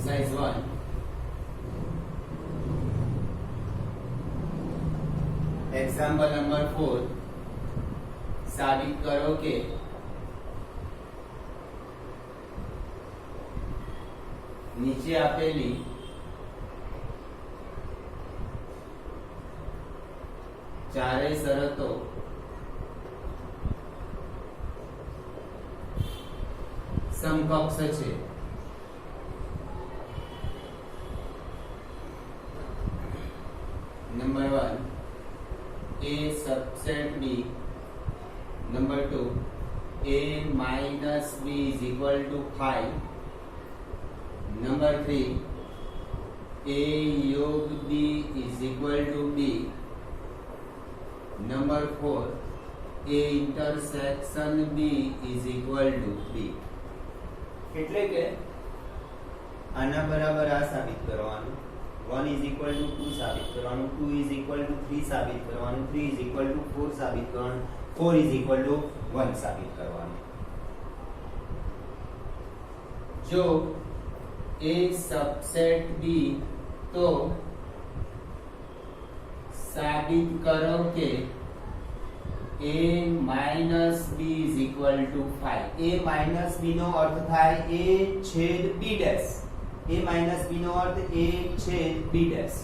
Exercise 1 example number 4 साबित करो कि नीचे आपेली चारे शरतो समकक्ष छे। Number 1 A subset B, number 2 A minus B is equal to 5, number 3 A योग B is equal to B, number 4 A intersection B is equal to B। એટલે કે આના બરાબર આ સાબિત કરવાનું, 1 is equal to 2 સાબિત કરવાનું, 2 is equal to 3 સાબિત કરવાનું, 3 is equal to 4 સાબિત કરવાનું, 4 is equal to 1 સાબિત કરવાનું। જો A सबसेट B तो साबित करो कि A minus B is equal to 5। A minus B નો અર્થ થાય A છેદ B dash. A minus B નો અર્થ A છેદ B ડેશ।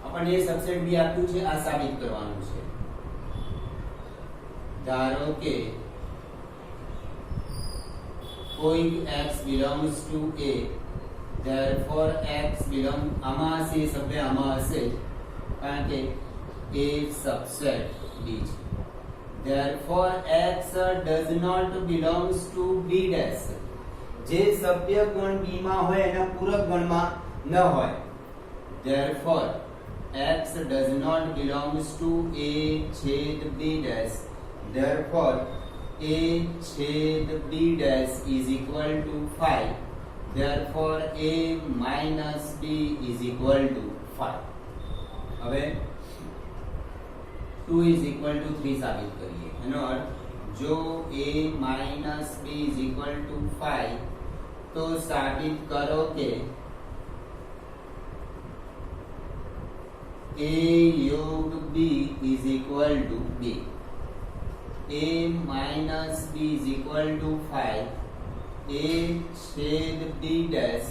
આપણને A સબસેટ B આપ્યું છે, આ સાબિત કરવાનું છે। ધારો કે કોઈ x belongs to A, therefore x belong આમાં હશે, સભ્ય આમાં હશે કારણ કે A subset B છે। therefore x does not belongs to B dash, જે સભ્ય ગણ B માં હોય એના પૂરક ગણમાં ન હોય। therefore x does not belongs to A છેદ B dash, therefore A छेद B dash is equal to 5, therefore A minus B is equal to 5। હવે 2 is equal to 3 સાબિત કરીએ। એનો અર્થ જો A minus B is equal to 5 તો સાબિત કરો કે A योग B is equal to B। A minus B is equal to 5, A छेद B dash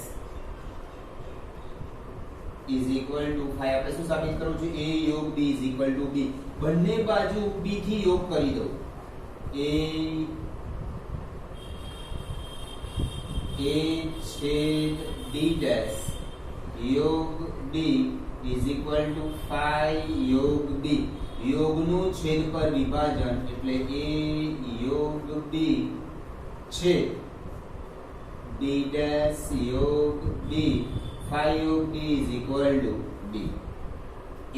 is equal to 5। આપણે શું સાબિત કરવું છે? A योग B is equal to B। બંને બાજુ B થી યોગ કરી દો। A छेद B dash योग B is equal to 5 योग B। યોગનું છેદ પર વિભાજન એટલે A योग B છેદ B dash योग B, 5 योग B is equal to B।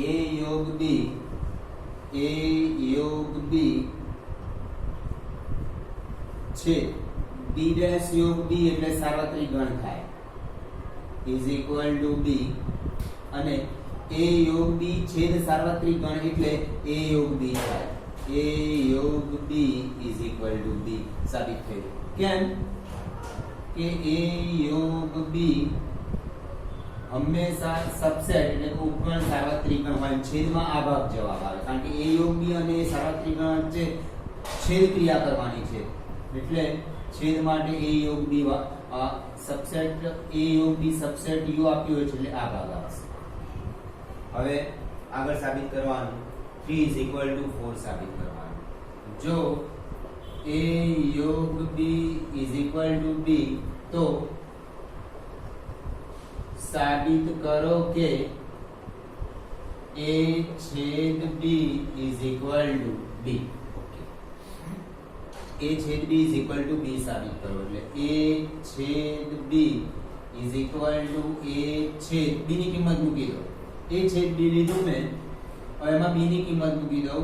A योग B છેદ B dash योग B એટલે સાર્વત્રિક ગણ થાય is equal to B, અને A योग B છેદ સાર્વત્રિક ગણ એટલે A योग B થાય। A योग B is equal to B સાબિત થયું। કેમ કે A योग B હંમેશા સબસેટ એટલે કે ઉપગણ સાર્વત્રિક ગણ હોય, છેદમાં આ ભાગ જવાબ આવે કારણ કે A योग B અને સાર્વત્રિક ગણ વચ્ચે છેદ ક્રિયા કરવાની છે એટલે છેદ માટે A योग B સબસેટ A योग B સબસેટ U આપ્યું હોય છે એટલે આ ભાગ આવશે। હવે આગળ સાબિત કરવાનું 3 is equal to 4 સાબિત કરવાનું। જો A योग B is equal to B તો साबित करो कि A छेद B is equal to B। A छेद B is equal to B साबित करो એટલે A छेद B is equal to A छेद B ની કિંમત મૂકી દો। A छेद B લીધું મેં, હવે એમાં B ની કિંમત મૂકી દઉં।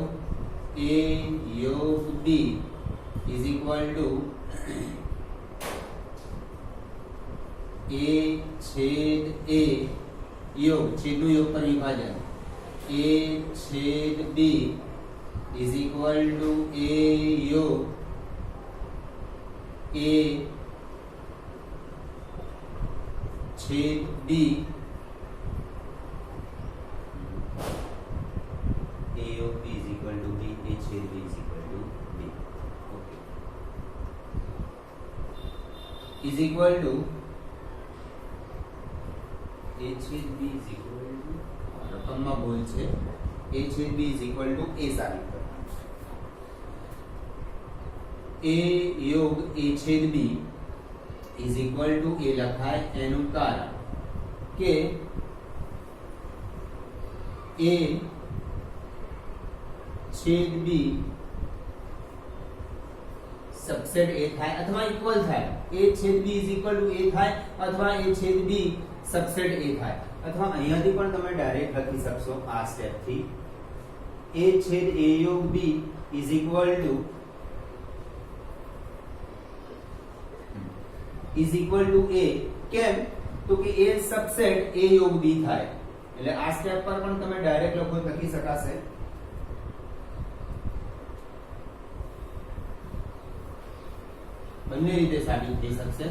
A योग B is equal to A छेद A योग, छेदનું योग પર વિભાજન A छेद B is equal to A योग A छेद B A of B is equal to B, A छेद B is equal to B. Okay. Is equal to A छेद B is equal to રકમમાં ભૂલ છે A छेद B is equal to A સાબિત કરવાનું A योग A छेद B is equal to A લખાય એનું કારણ કે A छेद B सबसेट A થાય અથવા ઇક્વલ થાય A છેદ B is equal to A થાય અથવા A છેદ B सबसेट A થાય અથવા અહીંયાથી પણ તમે ડાયરેક્ટ લખી શકશો આ સ્ટેપ થી A છેદ A योग B is equal to A કેમ તો કે A सबसेट A योग B થાય એટલે આ સ્ટેપ પર પણ તમે ડાયરેક્ટ લખી શકાશે બંને રીતે સાબિત થઈ શકશે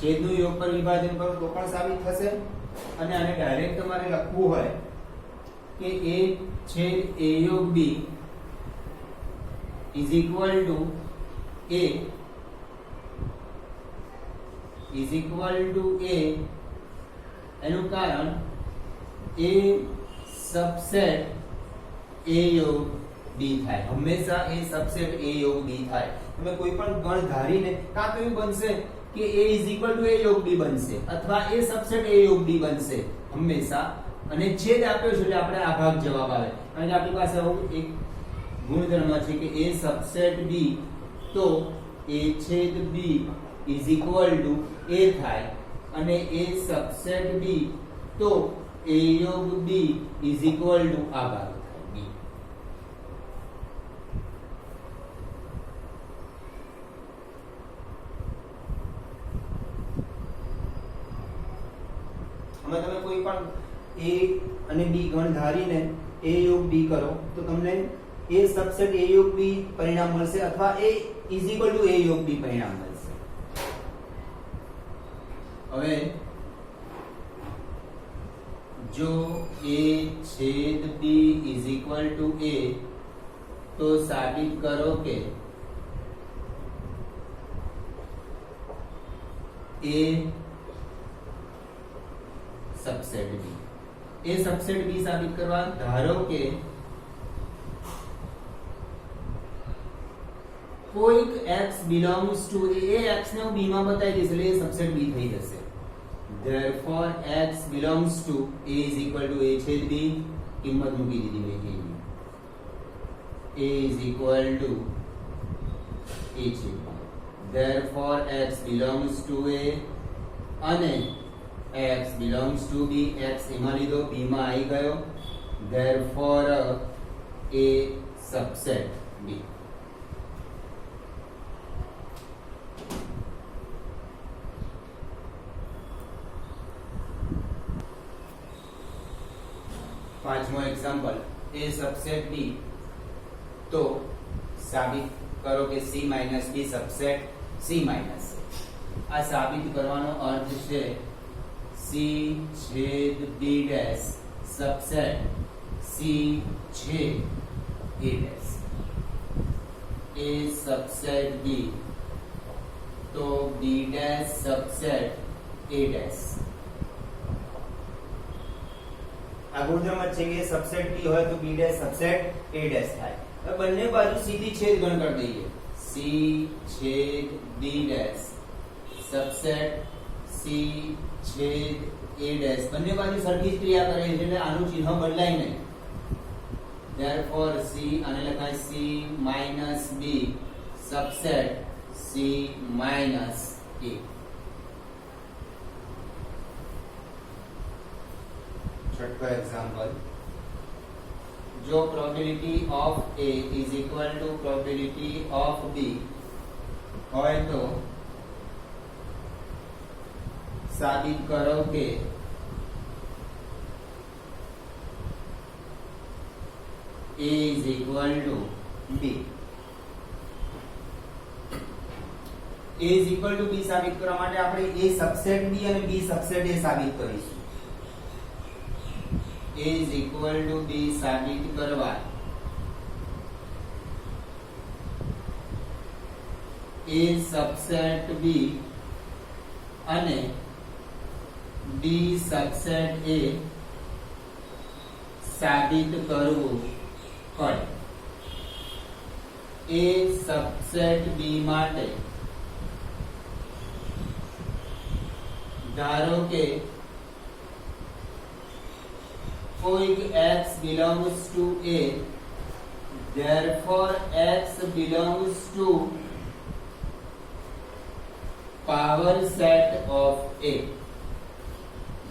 છેદનું योग પર વિભાજન કરો તો પણ સાબિત થશે અને આને ડાયરેક્ટ તમારે લખવું હોય કે A છેદ A योग B is equal to A એનું કારણ A सबसेट A योग B થાય હંમેશા A सबसेट A योग B થાય તમે કોઈ પણ ગણ ધારીને કાં તો એવું બનશે કે A is equal to A योग B બનશે અથવા A subset A योग B બનશે હંમેશા અને છેદ આપ્યો છે એટલે આપણે આ ભાગ જવાબ આવે અને આપણી પાસે આવું એક ગુણધર્મ છે કે A subset B તો A છેદ B is equal to A થાય અને A subset B તો A योग B is equal to આ ભાગ થાય B તમે કોઈ પણ A અને B ગણ ધારીને A योग B કરો તો તમને A सबसेट A योग B પરિણામ મળશે અથવા A is equal to A योग B પરિણામ મળશે હવે જો A છેદ B is equal to A તો સાબિત કરો કે A subset B A subset B साबित करवा ધારો કે કોઈક x belongs to A x ને હું B માં બતાવી દઈશ એટલે A सबसेट B થઈ જશે therefore x belongs to A is equal to A છેદ B કિંમત મૂકી દીધી મેં A is equal to A છેદ B therefore x belongs to A અને x belongs to B x એમાં લીધો B માં આવી ગયો therefore A subset B પાંચમો એક્ઝામ્પલ A subset B તો સાબિત કરો કે C minus B subset C minus આ સાબિત કરવાનો અર્થ છે C छेद B डैश सबसेट C छेद A dash A subset B तो B dash subset A dash આ ગુણધર્મ છે કે सबसेट B હોય તો B dash subset A dash થાય હવે બંને બાજુ સીધી છેદ ગણ કરી દઈએ C छेद B डैश सबसेट C छेद A डैश બંને બાજુ સરખી જ ક્રિયા કરે છે એટલે આનું ચિહ્ન બદલાય નહીં therefore C આને લખાય C minus B subset C minus A छठवां एग्जांपल जो probability of A is equal to probability of B હોય તો साबित करो कि A is equal to B a is equal to b સાબિત કરવા માટે આપણે a સબસેટ b અને b સબસેટ a સાબિત કરીશું. a is equal to b સાબિત કરવા a સબસેટ b અને b સબસેટ a સાબિત કરવું પડે. a સબસેટ b માટે ધારો કે કોઈક x belongs to a, therefore x belongs to power set of a.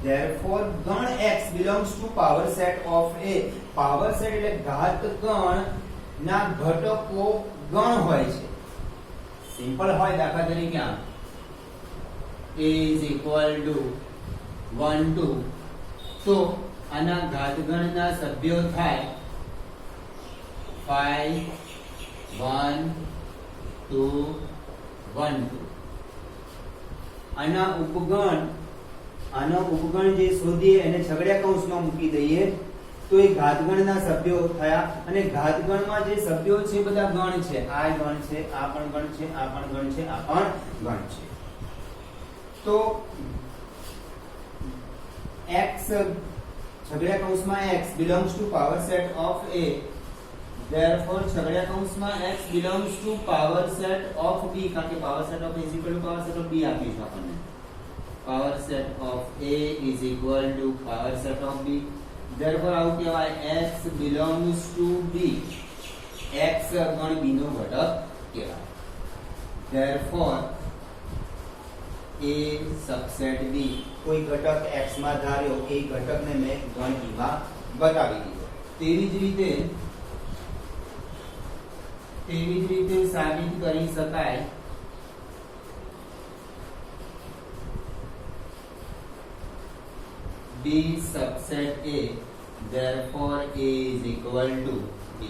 Therefore ગણ x belongs to power set of a. power set એટલે ઘાત ગણ ના ઘટકો ગણ હોય છે. સિમ્પલ હોય, દાખલા તરીકે a is equal to 1 2, તો આના ઘાતગણના સભ્યો થાય 5 1 2 1 2. આનો ઉપગણ જે શોધીએ એને છગડિયા કૌંસમાં મૂકી દઈએ તો એ ઘાતગણના સભ્યો થયા. અને ઘાતગણમાં જે સભ્યો છે બધા ગણ છે. આ ગણ છે, આ પણ ગણ છે, આ પણ ગણ છે, આ પણ ગણ છે. તો x છગડિયા કૌંસમાં x belongs to power set of a, therefore છગડિયા કૌંસમાં x belongs to power set of b, કારણ કે power set of a is equal to power set of b આપીશું આપણને. power set of a is equal to power set of b, therefore આવું કહેવાય x belongs to b. x ગણ b નો ઘટક કહેવાય. therefore a subset b, કોઈ ઘટક x માં ધાર્યો એ ઘટકને મેં ગણ b માં બતાવી દીધો. તેવી જ રીતે સાબિત કરી શકાય b subset a, therefore a is equal to b.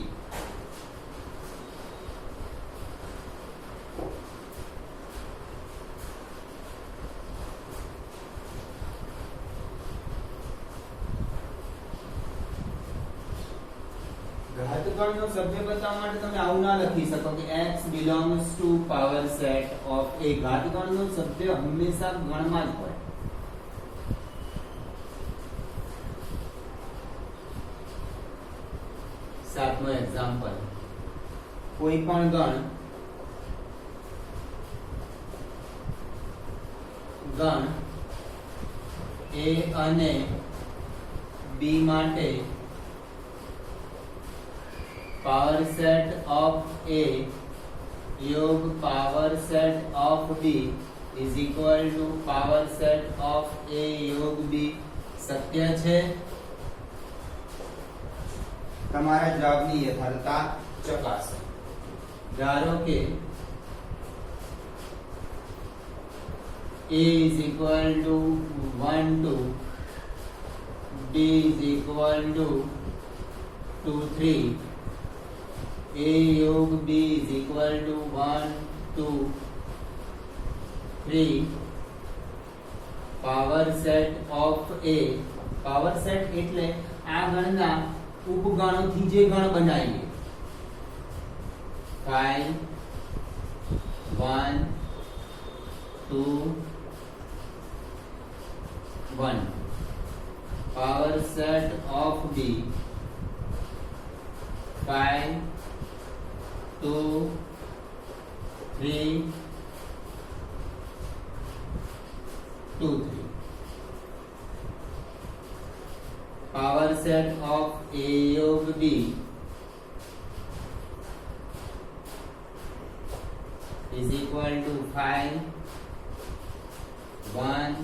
ઘાતગણનો સભ્ય બતાવવા માટે તમે આવું ના લખી શકો કે x belongs to power set of a. ઘાતગણનો સભ્ય હંમેશા ગણમાં જ હોય. સાતમો એક્ઝામ્પલ, કોઈ પણ ગણ a અને b માટે power set of a योग power set of b is equal to power set of a योग b सत्य છે? તમારા જવાબની યથાર્થતા ચકાસો. ધારો કે a is equal to 1 2, b is equal to 2 3, a योग b is equal to 1 2 3. power set of a, power set એટલે આ ગણના ઉપગણોથી જે ગણ બનાવીએ. 5 1 2 1. power set of b 5 2 3 2 3. power set of a योग b is equal to 5 1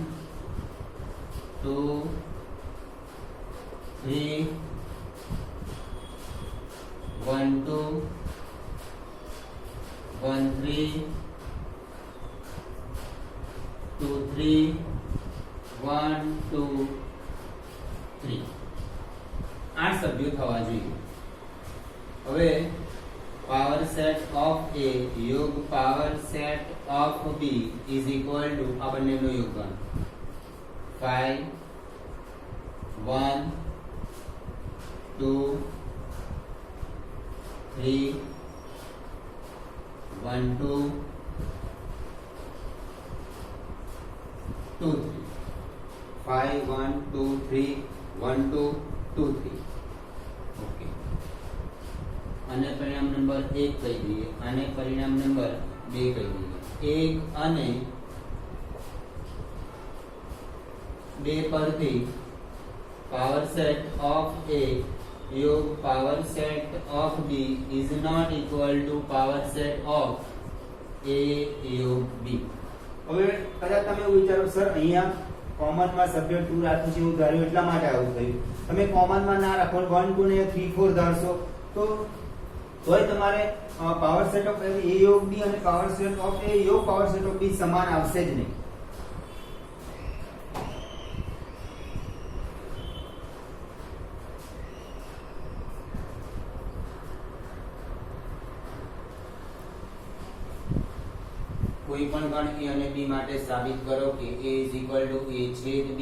2 3 1 2 1 3 2 3 1 2 3. 8 સભ્યો થવા જોઈએ. હવે पावर सेट ऑफ ए योग power set of B is equal to आ બંનેનો યોગદાન 5 1 2 3 1 2 2 3 5 1 2 3 1 2 2 3 ओके અને પરિણામ નંબર 1 કહી દઈએ અને પરિણામ નંબર 2 કહી દઈએ 1 અને 2 પરથી પાવર સેટ ઓફ A योग power set of B is not equal to power set of A योग B। હવે કદાચ તમે એવું વિચારો સર અહીંયા કોમન માં સભ્ય 2 રાખું છે એવું ધાર્યું એટલા માટે આવું થયું। તમે કોમન માં ના રાખો 1 2 ને 3 4 ધારશો તો તોય તમારે પાવર સેટ ઓફ A योग B અને પાવર સેટ ઓફ A योग પાવર સેટ ઓફ B સમાન આવશે જ નહીં। कोई पण गण A અને B માટે સાબિત કરો કે A = A છેદ B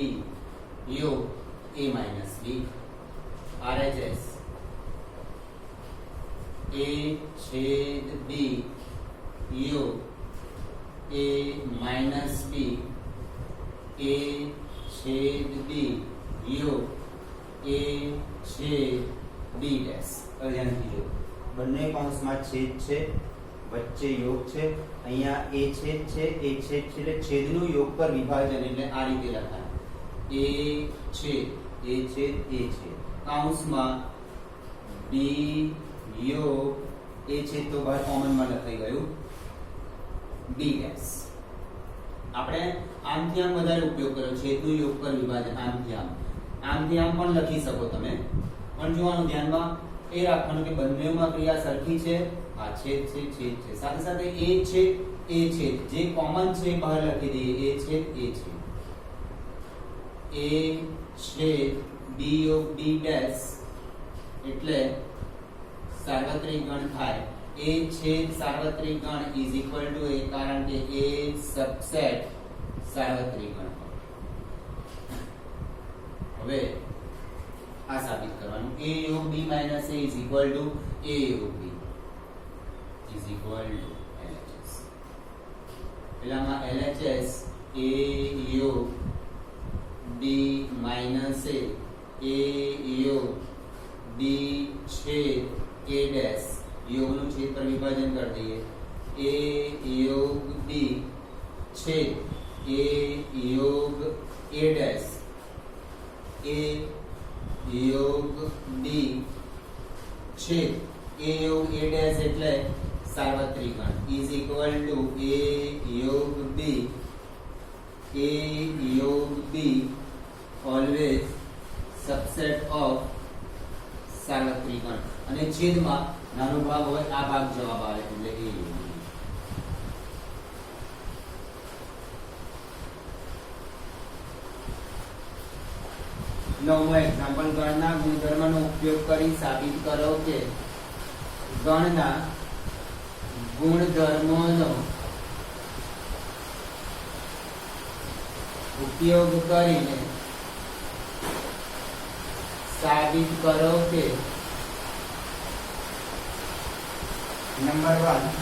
योग A - B RHS A छेद B योग A माइनस B A छेद B योग A छेद B डैश ધ્યાનથી જો બંને કૌંસમાં છેદ છે વચ્ચે યોગ છે અહીંયા A છેદ છે A છેદ છે એટલે છેદનું યોગ પર વિભાજન એટલે આ રીતે લખાય A छेद કૌંસમાં B योग ए छेद तो बहार कॉमन में लखाई गયું B डैश આપણે આમથી આમ વધારે ઉપયોગ કર્યો છેદનું યોગ પર વિભાજન આમથી આમ પણ લખી શકો તમે પણ જોવાનું ધ્યાનમાં એ રાખવાનું કે બંનેમાં ક્રિયા સરખી છે આ છેદ છે સાથે સાથે એ છેદ જે કોમન છે બહાર લખી દઈએ એ છેદ B योग B डैश એટલે सार्वत्रिक गण थाय A छेद सार्वत्रिक गण इज इक्वल टू A कारण के A सबसेट सार्वत्रिक गण હવે આ સાબિત કરવાનું A योग B minus A is equal to A योग B is equal to LHS પેલામાં LHS A योग B माइनस A योग B छेद A डैश योगનું છેદ પર વિભાજન કરી દઈએ A योग B छेद A योग A डैश A योग B छेद A योग A डैश એટલે સાર્વત્રિક ગણ ઇઝ ઇક્વલ ટુ A योग B A योग B ઓલવેઝ સબસેટ ઓફ સાર્વત્રિક ગણ અને છેદમાં નાનો ભાગ હોય આ ભાગ જવાબ આવે એટલે A નવમો એક્ઝામ્પલ ગણના ગુણધર્મનો ઉપયોગ કરી સાબિત કરો કે ગણના ગુણધર્મોનો ઉપયોગ કરીને साबित करो के नंबर 1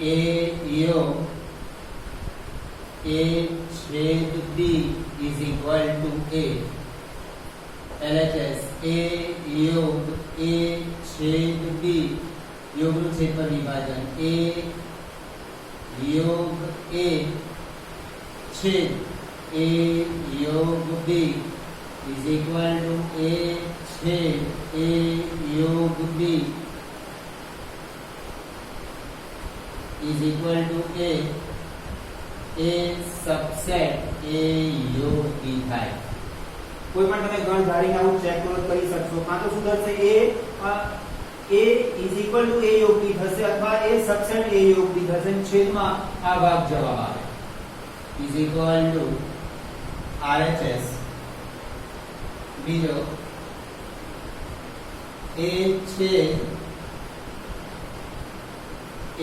A योग A छेद B is equal to A LHS A योग A छेद B योगનું છેદ પર વિભાજન A योग A छेद A योग B is equal to A छेद A योग B is equal to A subset A योग B થાય કોઈ પણ તમે ગણ ધારીને આવું ચેક કરો તો કરી શકશો. કાં તો શું થશે a is equal to a યોગ b થશે અથવા a સબસેટ a યોગ b થશે અને છેદમાં આ ભાગ જવાબ આવે is equal to RHS. બીજો a છેદ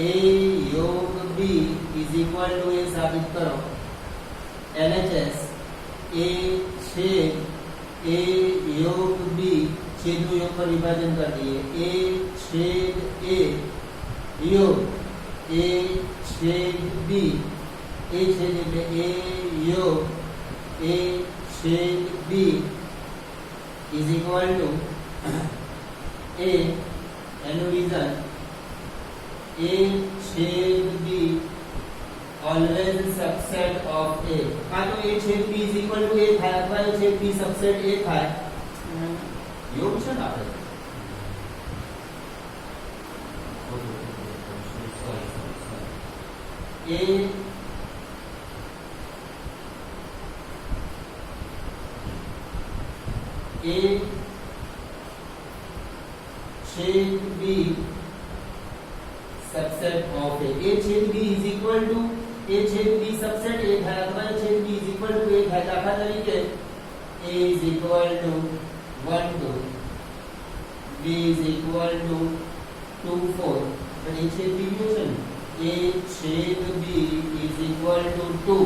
a યોગ b is equal to a સાબિત કરો. LHS a છેદ a યોગ b છેદનું યોગ પર વિભાજન કરી દઈએ. a છેદ a યોગ a છેદ b a છેદ એટલે a યોગ a છેદ b is equal to a એનું રીઝન a છેદ b always subset of a. કાં તો a છેદ b is equal to a થાય અથવા a છેદ b subset a થાય. યોગ છે ને આપણે a छेद b subset of a. a छेद b is equal to a छेद b सबसेट a થાય અથવા a छेद b is equal to a થાય. દાખલા તરીકે a is equal to 1 2, b is equal to 2 4. પણ a છેદ b શું છે ને a છેદ b is equal to 2.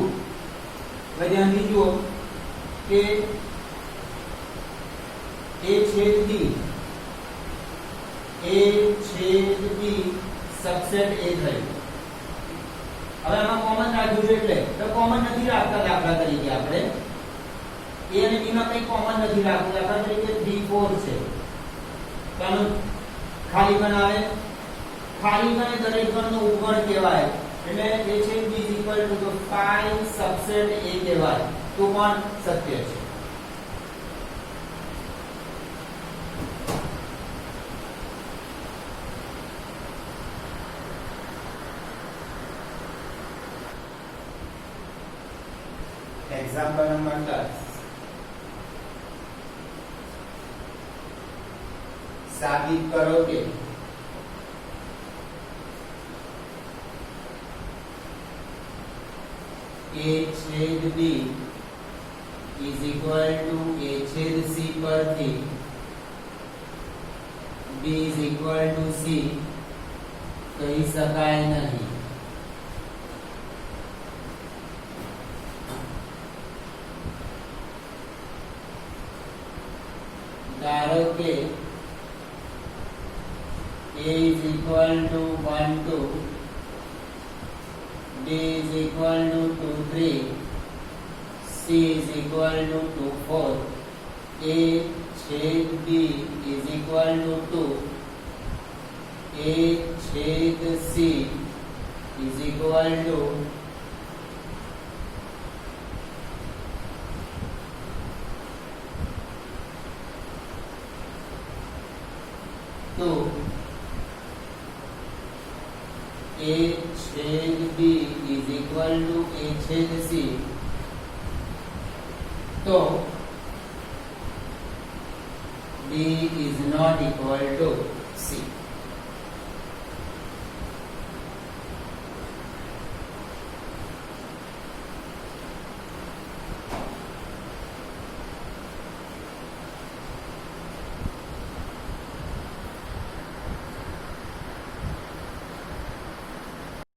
હવે ધ્યાનથી જુઓ કે a छेद b सबसेट a થયું. હવે આમાં કોમન રાખ્યું છે એટલે તો કોમન નથી રાખતા. દાખલા તરીકે આપણે a અને b માં કંઈ કોમન નથી રાખવું. દાખલા તરીકે 3 4 છે તો આનું ખાલી બનાવે. ખાલી બને દરેક ગણનો ઉપગણ કહેવાય એટલે a છેદ b is equal to 5 subset a કહેવાય. તો પણ સત્ય છે. एग्जाम्पल नंबर 10 साबित करो कि a छेद b is equal to a छेद c परથી b is equal to c કહી શકાય નહીં. ધારો કે a is equal to 1 2, b is equal to 2 3, c is equal to 2 4. a छेद b is equal to 2, a छेद c is equal to तो a छेद b is equal to a छेद c. तो b is not equal to c.